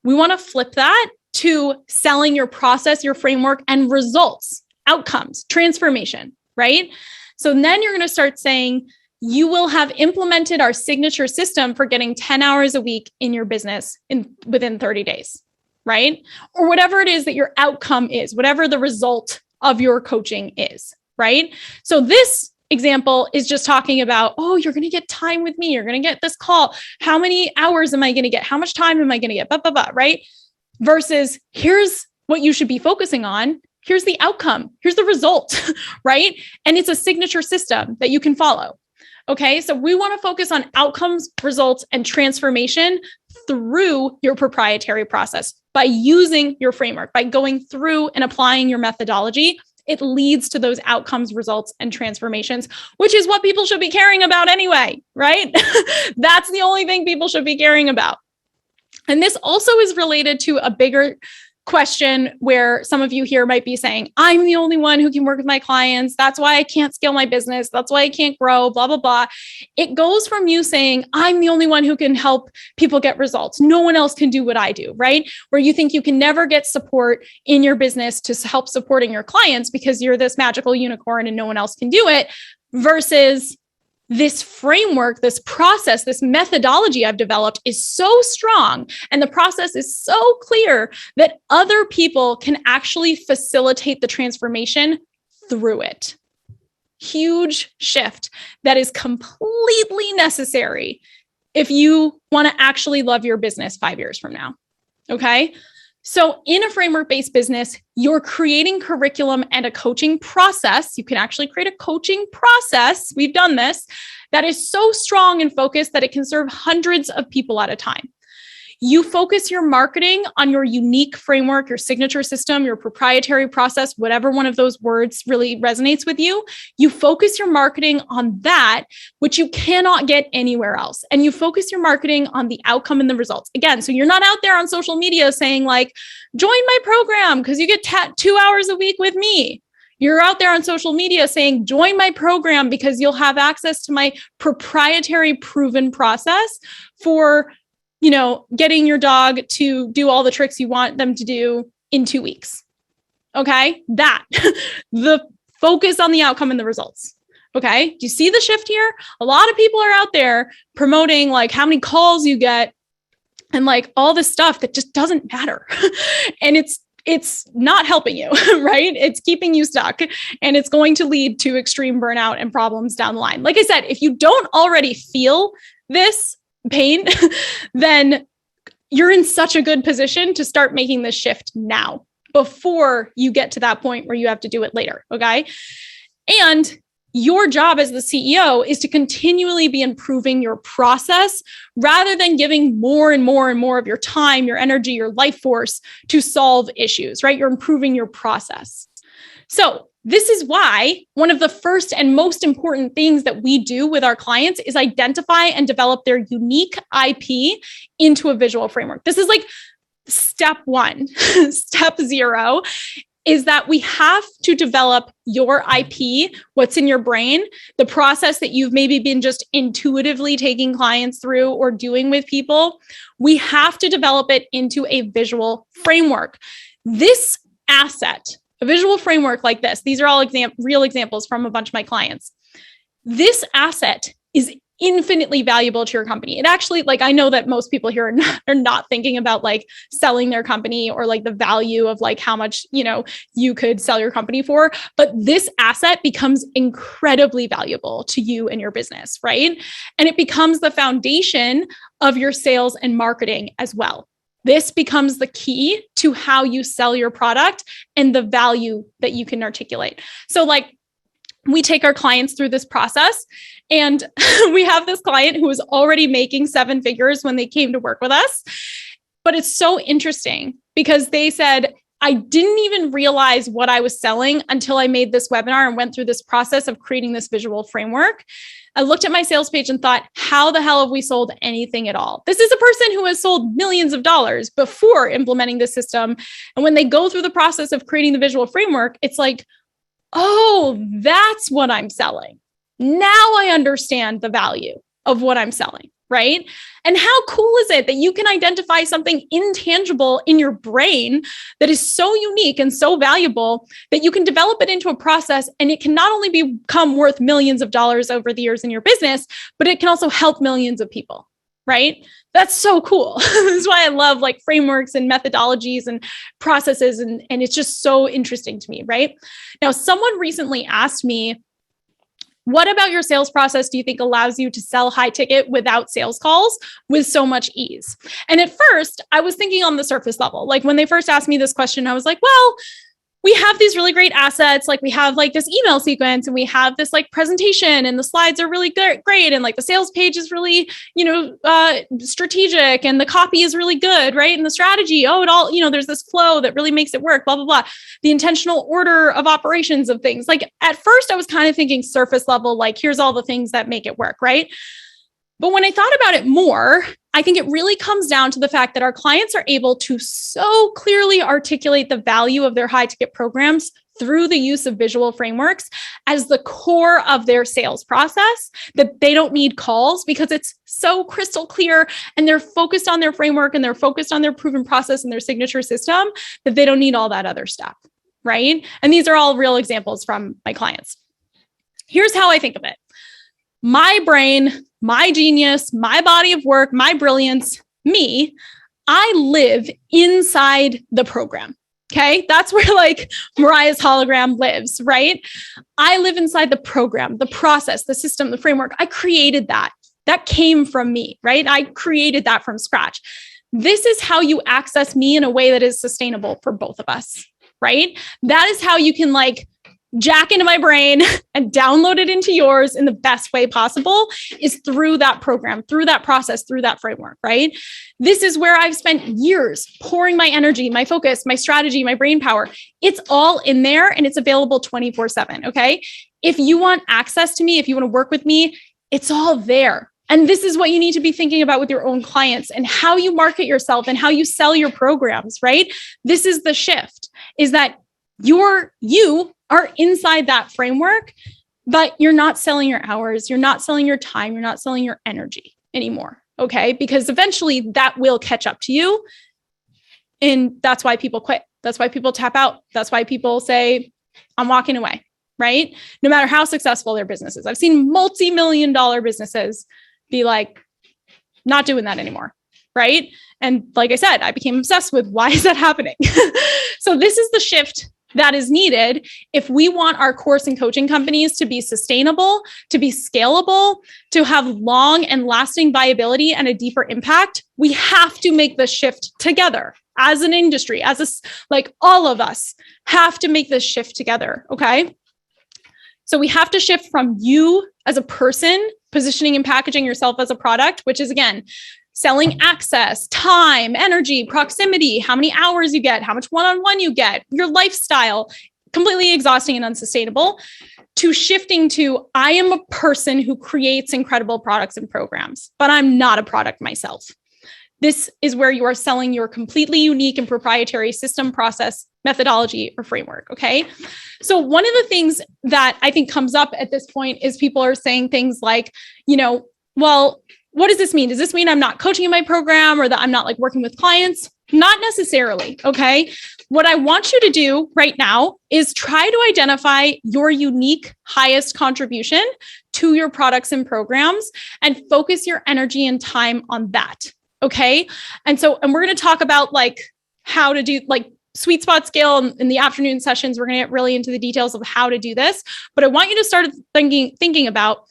we want to flip that to selling your process, your framework, and results, outcomes, transformation, right? So then you're going to start saying, you will have implemented our signature system for getting 10 hours a week in your business within 30 days. Right? Or whatever it is that your outcome is, whatever the result of your coaching is, right? So this example is just talking about, oh, you're going to get time with me. You're going to get this call. How many hours am I going to get? How much time am I going to get? Blah, blah, blah, right? Versus here's what you should be focusing on. Here's the outcome. Here's the result, right? And it's a signature system that you can follow. Okay, so we want to focus on outcomes, results, and transformation through your proprietary process by using your framework, by going through and applying your methodology. It leads to those outcomes, results, and transformations, which is what people should be caring about anyway, right? That's the only thing people should be caring about. And this also is related to a bigger question where some of you here might be saying, I'm the only one who can work with my clients. That's why I can't scale my business. That's why I can't grow, blah, blah, blah. It goes from you saying, I'm the only one who can help people get results. No one else can do what I do, right? Where you think you can never get support in your business to help supporting your clients because you're this magical unicorn and no one else can do it, versus this framework, this process, this methodology I've developed is so strong and the process is so clear that other people can actually facilitate the transformation through it. Huge shift that is completely necessary if you want to actually love your business 5 years from now. Okay. So in a framework-based business, you're creating curriculum and a coaching process. You can actually create a coaching process. We've done this that is so strong and focused that it can serve hundreds of people at a time. You focus your marketing on your unique framework, your signature system, your proprietary process, whatever one of those words really resonates with you. You focus your marketing on that, which you cannot get anywhere else. And you focus your marketing on the outcome and the results. Again, so you're not out there on social media saying like, join my program because you get 2 hours a week with me. You're out there on social media saying, join my program because you'll have access to my proprietary proven process for getting your dog to do all the tricks you want them to do in 2 weeks. Okay. The focus on the outcome and the results. Okay. Do you see the shift here? A lot of people are out there promoting like how many calls you get and like all this stuff that just doesn't matter. And it's not helping you, right? It's keeping you stuck and it's going to lead to extreme burnout and problems down the line. Like I said, if you don't already feel this pain, then you're in such a good position to start making this shift now before you get to that point where you have to do it later. Okay. And your job as the CEO is to continually be improving your process rather than giving more and more and more of your time, your energy, your life force to solve issues, right? You're improving your process. So this is why one of the first and most important things that we do with our clients is identify and develop their unique IP into a visual framework. This is like step one. Step zero is that we have to develop your IP, what's in your brain, the process that you've maybe been just intuitively taking clients through or doing with people. We have to develop it into a visual framework. This asset, a visual framework like this, these are all real examples from a bunch of my clients. This asset is infinitely valuable to your company. It actually, like, I know that most people here are not thinking about like selling their company or like the value of like how much, you could sell your company for, but this asset becomes incredibly valuable to you and your business, right? And it becomes the foundation of your sales and marketing as well. This becomes the key to how you sell your product and the value that you can articulate. So like, we take our clients through this process, and we have this client who was already making 7 figures when they came to work with us. But it's so interesting because they said, I didn't even realize what I was selling until I made this webinar and went through this process of creating this visual framework. I looked at my sales page and thought, how the hell have we sold anything at all? This is a person who has sold millions of dollars before implementing the system. And when they go through the process of creating the visual framework, it's like, oh, that's what I'm selling. Now I understand the value of what I'm selling, right? And how cool is it that you can identify something intangible in your brain that is so unique and so valuable that you can develop it into a process, and it can not only become worth millions of dollars over the years in your business, but it can also help millions of people, right? That's so cool. This is why I love like frameworks and methodologies and processes. And it's just so interesting to me, right? Now, someone recently asked me, what about your sales process do you think allows you to sell high ticket without sales calls with so much ease? And at first, I was thinking on the surface level. Like when they first asked me this question, I was like, well, we have these really great assets. Like we have like this email sequence, and we have this like presentation, and the slides are really great. And like the sales page is really, strategic, and the copy is really good, right? And the strategy, it all, there's this flow that really makes it work, blah, blah, blah. The intentional order of operations of things. Like at first I was kind of thinking surface level, like here's all the things that make it work, right? But when I thought about it more, I think it really comes down to the fact that our clients are able to so clearly articulate the value of their high ticket programs through the use of visual frameworks as the core of their sales process, that they don't need calls because it's so crystal clear, and they're focused on their framework, and they're focused on their proven process and their signature system, that they don't need all that other stuff, right? And these are all real examples from my clients. Here's how I think of it. My brain, my genius, my body of work, my brilliance, me, I live inside the program. Okay. That's where like Mariah's hologram lives, right? I live inside the program, the process, the system, the framework. I created that. That came from me, right? I created that from scratch. This is how you access me in a way that is sustainable for both of us, right? That is how you can like jack into my brain and download it into yours in the best way possible, is through that program, through that process, through that framework, right? This is where I've spent years pouring my energy, my focus, my strategy, my brain power. It's all in there, and it's available 24/7. Okay. If you want access to me, if you want to work with me, it's all there. And this is what you need to be thinking about with your own clients and how you market yourself and how you sell your programs, right? This is the shift, is that you are inside that framework, but you're not selling your hours, you're not selling your time, you're not selling your energy anymore, okay? Because eventually that will catch up to you. And that's why people quit. That's why people tap out. That's why people say, I'm walking away, right? No matter how successful their business is. I've seen multi-million-dollar businesses be like, not doing that anymore, right? And like I said, I became obsessed with why is that happening? So this is the shift that is needed if we want our course and coaching companies to be sustainable, to be scalable, to have long and lasting viability and a deeper impact. We have to make this shift together as an industry, like all of us have to make this shift together. Okay. So we have to shift from you as a person, positioning and packaging yourself as a product, which is again, selling access, time, energy, proximity, how many hours you get, how much one-on-one you get, your lifestyle, completely exhausting and unsustainable, to shifting to, I am a person who creates incredible products and programs, but I'm not a product myself. This is where you are selling your completely unique and proprietary system, process, methodology, or framework. Okay. So one of the things that I think comes up at this point is people are saying things like, well, what does this mean? Does this mean I'm not coaching in my program or that I'm not like working with clients? Not necessarily. Okay. What I want you to do right now is try to identify your unique highest contribution to your products and programs and focus your energy and time on that. Okay. And we're going to talk about like how to do like sweet spot scale in the afternoon sessions. We're going to get really into the details of how to do this, but I want you to start thinking about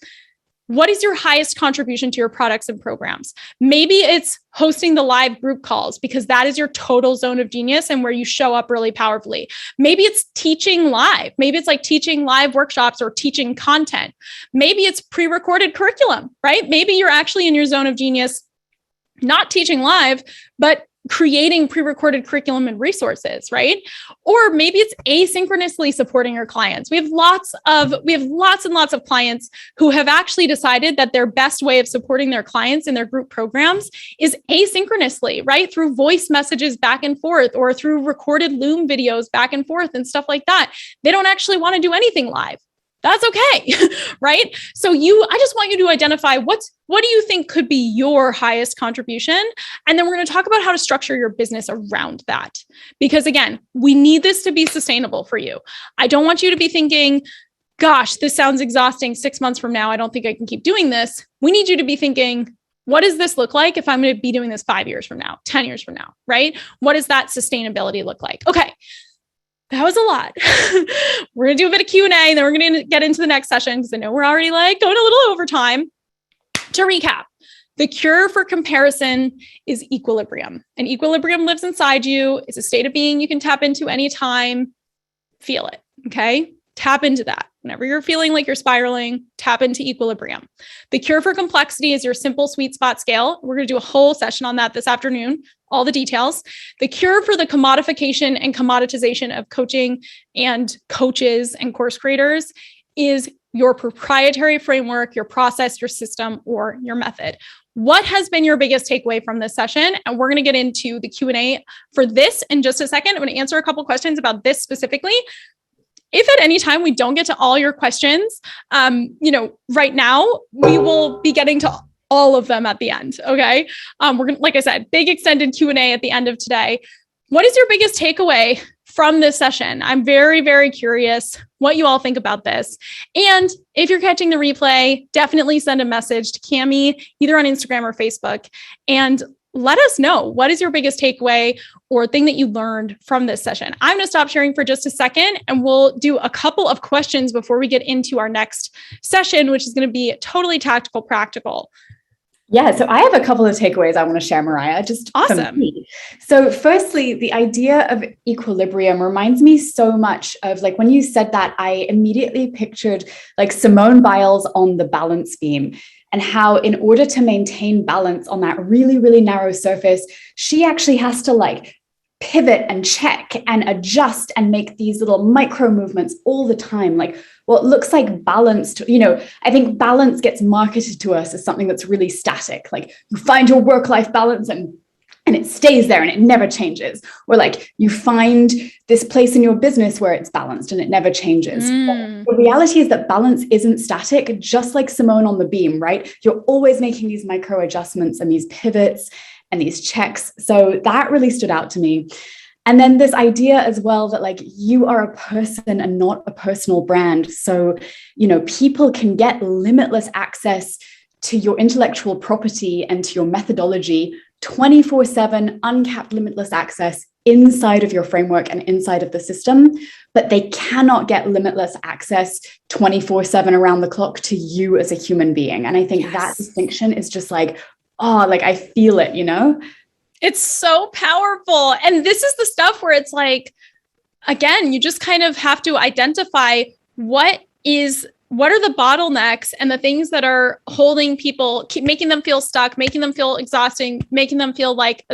what is your highest contribution to your products and programs? Maybe it's hosting the live group calls because that is your total zone of genius and where you show up really powerfully. Maybe it's teaching live. Maybe it's like teaching live workshops or teaching content. Maybe it's pre-recorded curriculum, right? Maybe you're actually in your zone of genius, not teaching live, but creating pre-recorded curriculum and resources, right? Or maybe it's asynchronously supporting your clients. We have lots and lots of clients who have actually decided that their best way of supporting their clients in their group programs is asynchronously, right? Through voice messages back and forth or through recorded Loom videos back and forth and stuff like that. They don't actually want to do anything live. That's okay, right? So I just want you to identify what do you think could be your highest contribution? And then we're going to talk about how to structure your business around that. Because again, we need this to be sustainable for you. I don't want you to be thinking, gosh, this sounds exhausting 6 months from now. I don't think I can keep doing this. We need you to be thinking, what does this look like if I'm going to be doing this 5 years from now, 10 years from now, right? What does that sustainability look like? Okay. That was a lot. We're going to do a bit of Q&A, and then we're going to get into the next session because I know we're already like going a little overtime. To recap, the cure for comparison is equilibrium. And equilibrium lives inside you. It's a state of being you can tap into anytime. Feel it, okay? Tap into that. Whenever you're feeling like you're spiraling, tap into equilibrium. The cure for complexity is your simple sweet spot scale. We're going to do a whole session on that this afternoon, all the details. The cure for the commodification and commoditization of coaching and coaches and course creators is your proprietary framework, your process, your system, or your method. What has been your biggest takeaway from this session? And we're going to get into the Q&A for this in just a second. I'm going to answer a couple questions about this specifically. If at any time we don't get to all your questions, right now, we will be getting to all of them at the end, okay? We're going to, like I said, big extended Q&A at the end of today. What is your biggest takeaway from this session? I'm very, very curious what you all think about this. And if you're catching the replay, definitely send a message to Cami, either on Instagram or Facebook, and let us know what is your biggest takeaway or thing that you learned from this session. I'm going to stop sharing for just a second, and we'll do a couple of questions before we get into our next session, which is going to be totally tactical, practical. Yeah, so I have a couple of takeaways I want to share, Mariah. Just awesome. So firstly, the idea of equilibrium reminds me so much of like when you said that, I immediately pictured like Simone Biles on the balance beam, and how in order to maintain balance on that really, really narrow surface, she actually has to like pivot and check and adjust and make these little micro movements all the time. Like what looks like balanced, I think balance gets marketed to us as something that's really static. Like you find your work-life balance and it stays there and it never changes. Or like you find this place in your business where it's balanced and it never changes. The reality is that balance isn't static, just like Simone on the beam, right? You're always making these micro adjustments and these pivots and these checks. So that really stood out to me. And then this idea as well that like you are a person and not a personal brand. So, people can get limitless access to your intellectual property and to your methodology 24/7, uncapped, limitless access inside of your framework and inside of the system, but they cannot get limitless access 24/7 around the clock to you as a human being. And I think that distinction is just like, oh, like I feel it, It's so powerful. And this is the stuff where it's like, again, you just kind of have to identify what are the bottlenecks and the things that are holding people, making them feel stuck, making them feel exhausting, making them feel like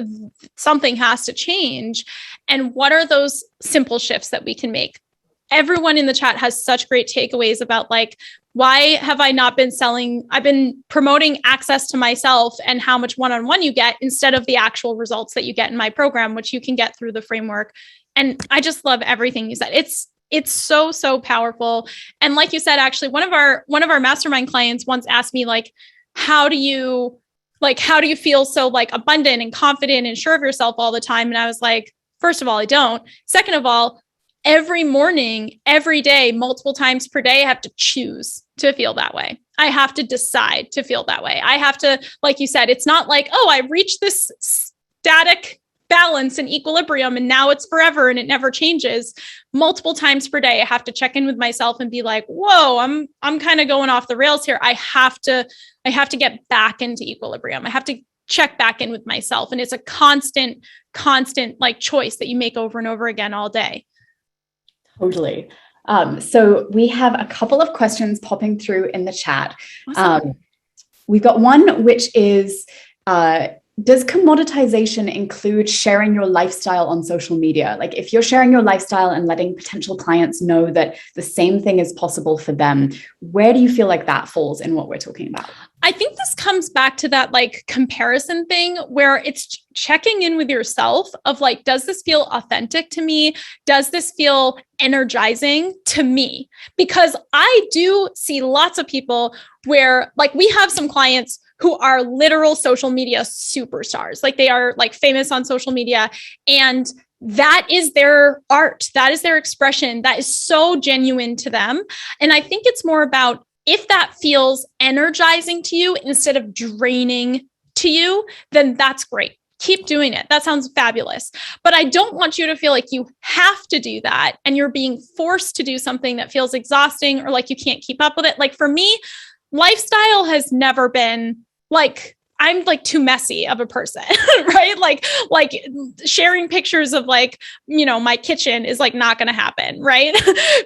something has to change. And what are those simple shifts that we can make? Everyone in the chat has such great takeaways about like, why have I not been selling? I've been promoting access to myself and how much one-on-one you get instead of the actual results that you get in my program, which you can get through the framework. And I just love everything you said. It's so, so powerful. And like you said, actually, one of our mastermind clients once asked me, like, how do you feel so like abundant and confident and sure of yourself all the time? And I was like, first of all, I don't. Second of all, every morning, every day, multiple times per day, I have to choose to feel that way. I have to decide to feel that way. I have to, like you said, it's not like, oh, I reached this static balance and equilibrium and now it's forever and it never changes. Multiple times per day, I have to check in with myself and be like, whoa, I'm kind of going off the rails here. I have to get back into equilibrium. I have to check back in with myself. And it's a constant like choice that you make over and over again all day. Totally. So we have a couple of questions popping through in the chat. Awesome. We've got one, which is, does commoditization include sharing your lifestyle on social media? Like if you're sharing your lifestyle and letting potential clients know that the same thing is possible for them, where do you feel like that falls in what we're talking about? I think this comes back to that like comparison thing where it's checking in with yourself of like, does this feel authentic to me? Does this feel energizing to me? Because I do see lots of people where like we have some clients who are literal social media superstars. Like they are like famous on social media and that is their art. That is their expression. That is so genuine to them. And I think it's more about if that feels energizing to you instead of draining to you, then that's great. Keep doing it. That sounds fabulous. But I don't want you to feel like you have to do that and you're being forced to do something that feels exhausting or like you can't keep up with it. Like for me, lifestyle has never been like, I'm like too messy of a person, right? Like sharing pictures of like, my kitchen is like not going to happen, right?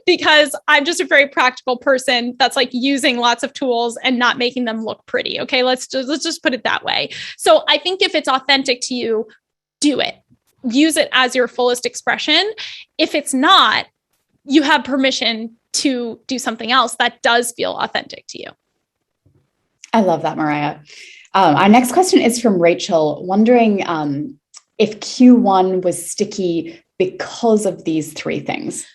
Because I'm just a very practical person that's like using lots of tools and not making them look pretty. Okay. Let's just put it that way. So I think if it's authentic to you, do it. Use it as your fullest expression. If it's not, you have permission to do something else that does feel authentic to you. I love that, Mariah. Our next question is from Rachel, wondering if Q1 was sticky because of these three things.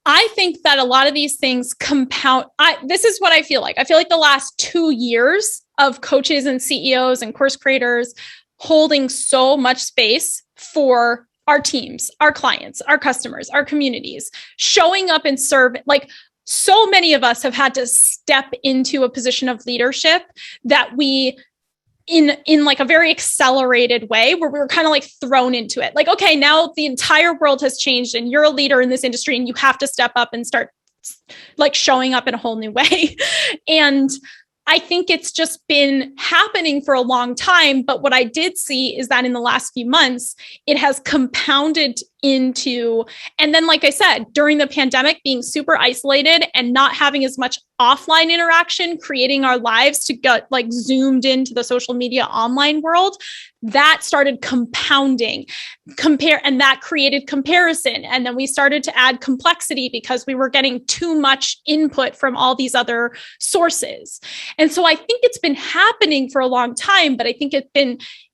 I think that a lot of these things compound. This is what I feel like. I feel like the last 2 years of coaches and CEOs and course creators holding so much space for our teams, our clients, our customers, our communities, showing up and serve, like so many of us have had to step into a position of leadership that we, in like a very accelerated way, where we were kind of like thrown into it. Like, okay, now the entire world has changed and you're a leader in this industry and you have to step up and start like showing up in a whole new way. And I think it's just been happening for a long time. But what I did see is that in the last few months, it has compounded into, and then, like I said, during the pandemic, being super isolated and not having as much offline interaction, creating our lives to get like zoomed into the social media online world, that started compounding, and that created comparison. And then we started to add complexity because we were getting too much input from all these other sources. And so I think it's been happening for a long time, but I think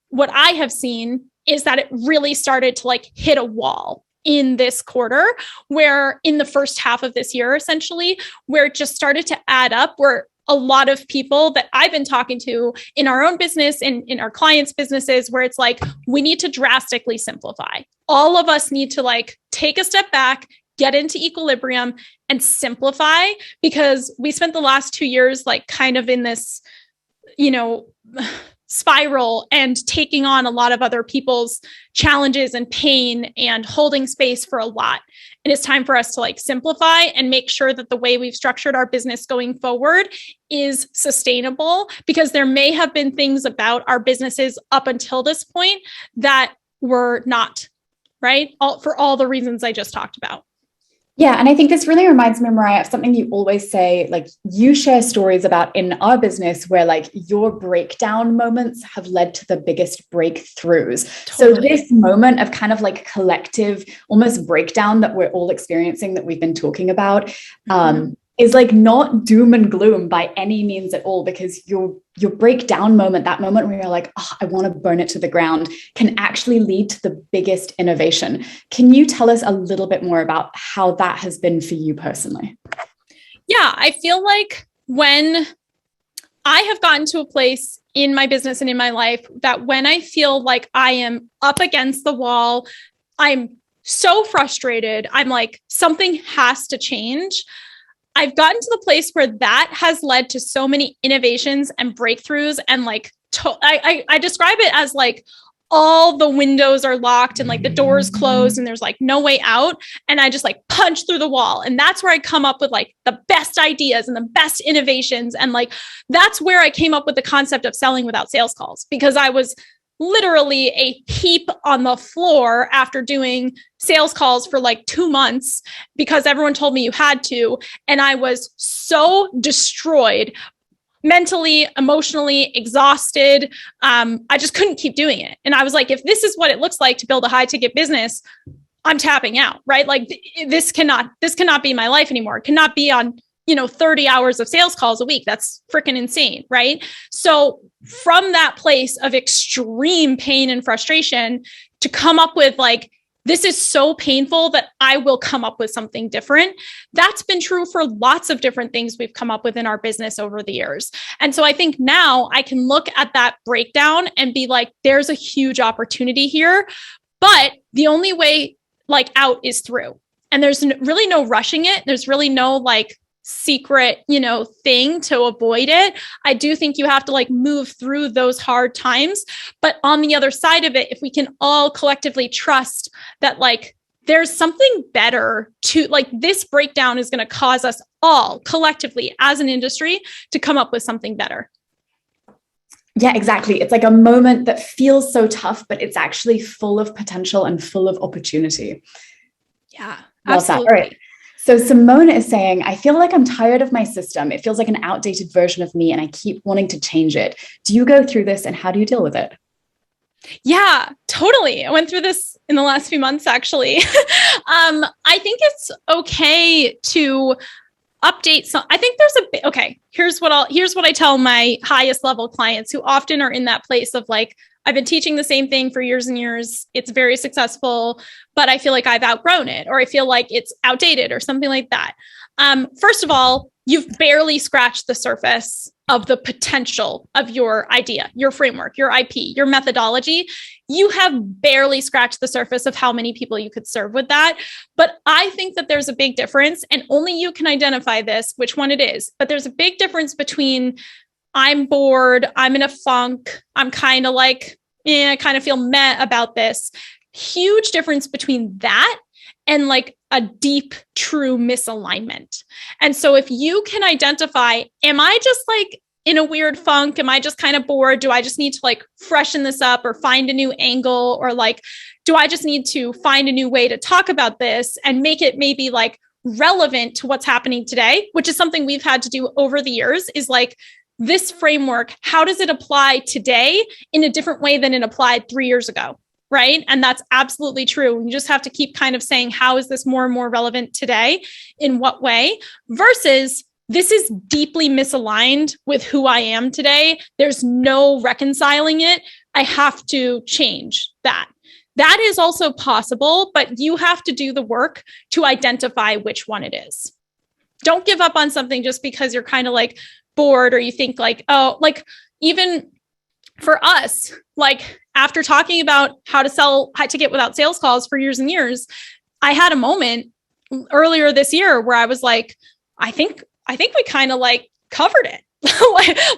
what I have seen is that it really started to like hit a wall in this quarter, where in the first half of this year, essentially, where it just started to add up, where a lot of people that I've been talking to in our own business and in our clients' businesses, where it's like, we need to drastically simplify. All of us need to like take a step back, get into equilibrium and simplify, because we spent the last 2 years like kind of in this, spiral and taking on a lot of other people's challenges and pain and holding space for a lot. And it's time for us to like simplify and make sure that the way we've structured our business going forward is sustainable, because there may have been things about our businesses up until this point that were not, right? For all the reasons I just talked about. Yeah. And I think this really reminds me, Mariah, of something you always say, like you share stories about in our business where like your breakdown moments have led to the biggest breakthroughs. Totally. So this moment of kind of like collective, almost breakdown that we're all experiencing that we've been talking about, is like not doom and gloom by any means at all, because your breakdown moment, that moment where you're like, oh, I want to burn it to the ground, can actually lead to the biggest innovation. Can you tell us a little bit more about how that has been for you personally? Yeah, I feel like when I have gotten to a place in my business and in my life that when I feel like I am up against the wall, I'm so frustrated, I'm like, something has to change. I've gotten to the place where that has led to so many innovations and breakthroughs. And like, I describe it as like all the windows are locked and like the doors closed and there's like no way out. And I just like punch through the wall. And that's where I come up with like the best ideas and the best innovations. And like, that's where I came up with the concept of selling without sales calls, because I was literally a heap on the floor after doing sales calls for like 2 months because everyone told me you had to. And I was so destroyed, mentally, emotionally exhausted. I just couldn't keep doing it. And I was like, if this is what it looks like to build a high ticket business, I'm tapping out, right? Like this cannot be my life anymore. It cannot be on 30 hours of sales calls a week. That's freaking insane, right? So from that place of extreme pain and frustration to come up with like, this is so painful that I will come up with something different. That's been true for lots of different things we've come up with in our business over the years. And so I think now I can look at that breakdown and be like, there's a huge opportunity here, but the only way like out is through. And there's really no rushing it. There's really no like secret, thing to avoid it. I do think you have to like move through those hard times. But on the other side of it, if we can all collectively trust that like there's something better to like this breakdown is going to cause us all collectively as an industry to come up with something better. Yeah, exactly. It's like a moment that feels so tough, but it's actually full of potential and full of opportunity. Yeah, absolutely. All right. So Simone is saying, I feel like I'm tired of my system. It feels like an outdated version of me and I keep wanting to change it. Do you go through this and how do you deal with it? Yeah, totally. I went through this in the last few months, actually. I think it's okay to update some. I think there's okay, here's what I tell my highest level clients who often are in that place of like, I've been teaching the same thing for years and years. It's very successful, but I feel like I've outgrown it, or I feel like it's outdated or something like that. First of all, you've barely scratched the surface of the potential of your idea, your framework, your IP, your methodology. You have barely scratched the surface of how many people you could serve with that. But I think that there's a big difference, and only you can identify this, which one it is. But there's a big difference between I'm bored, I'm in a funk, I'm kind of like, I kind of feel meh about this. Huge difference between that and like a deep, true misalignment. And so if you can identify, am I just like in a weird funk? Am I just kind of bored? Do I just need to like freshen this up or find a new angle? Or like, do I just need to find a new way to talk about this and make it maybe like relevant to what's happening today, which is something we've had to do over the years, is like, this framework, how does it apply today in a different way than it applied 3 years ago, right? And that's absolutely true. You just have to keep kind of saying, how is this more and more relevant today? In what way? Versus this is deeply misaligned with who I am today. There's no reconciling it. I have to change that. That is also possible, but you have to do the work to identify which one it is. Don't give up on something just because you're kind of like bored, or you think like, oh, like even for us, like after talking about how to sell high ticket without sales calls for years and years, I had a moment earlier this year where I was like, I think we kind of like covered it.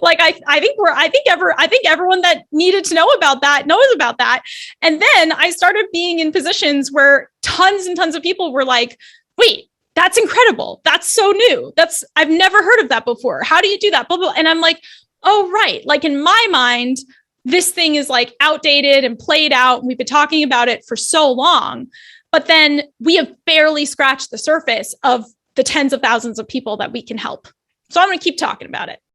like I think everyone that needed to know about that knows about that. And then I started being in positions where tons and tons of people were like, wait, that's incredible. That's so new. I've never heard of that before. How do you do that? Blah, blah. And I'm like, oh, right. Like in my mind, this thing is like outdated and played out. And we've been talking about it for so long, but then we have barely scratched the surface of the tens of thousands of people that we can help. So I'm going to keep talking about it.